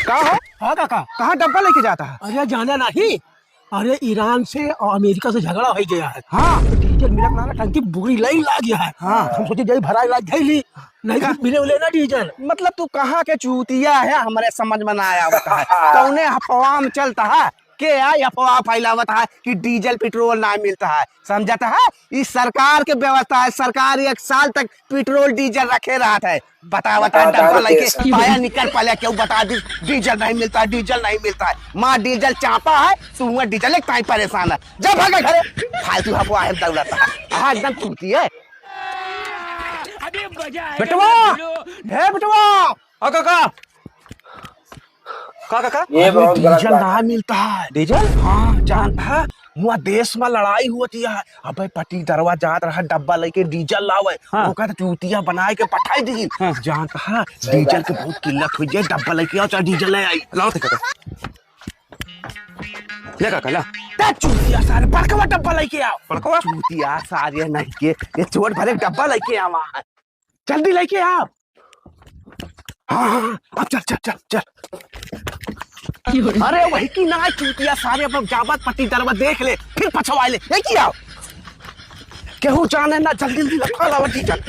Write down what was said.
का हो? हाँ काका। कहाँ डब्बा लेके जाता है? अरे जाना नहीं, अरे ईरान से और अमेरिका से झगड़ा हो गया है। हाँ। तो डीजल मिलक ना टंकी बुरी लाइन ला गया है। हाँ। हम सोचे जाई भरा इलाज ली नहीं का? मिले उले ना डीजल। मतलब तू कहाँ के चूतिया है, हमारे समझ में ना आया होता है। कौने अफवाह में चलता है के आई अफवाह फैलावत है कि डीजल पेट्रोल ना मिलता है, समझता है? इस सरकार के व्यवस्था है, सरकार 1 साल तक पेट्रोल डीजल रखे रहा है। बतावत है डब्बा लेके पाया निकल पाया, क्यों बता दी डीजल नहीं मिलता है, डीजल नहीं मिलता है। माँ डीजल चापा है, तू डीजल एक टाइम परेशान है। जब भागा घरे फालतू अफवाह है दौलत है। हाँ एकदम चूती है बेटवा। हे बेटवा। काका ये बहुत डीजल ना मिलता है। डीजल? हाँ जानता है, वहाँ देश में लड़ाई होती है। अबे पटी दरवा जात रहा डब्बा लेके डीजल लावे। हाँ। ओकर चूतिया बनाए के पठाई दी। हाँ। जानता है डीजल के बहुत किल्लत हुई है, डब्बा लेके आओ चाहे डीजल ले आई। लाओ थे काका, ले काका ला। ते चूतिया सारे बड़कवा डब्बा लेके आओ। बड़कवा? चूतिया सारे नहीं के ये चोट भरे डब्बा लेके आवा है, जल्दी लेके आओ। हाँ हाँ हाँ, अब चल चल चल चल। अरे वही की ना चूतिया सारे अपना जाबत पट्टी दरवा देख ले, फिर पछवाए ले। ये क्या केहू जाने ना, जल्दी जल्दी लखा लावा डीजल।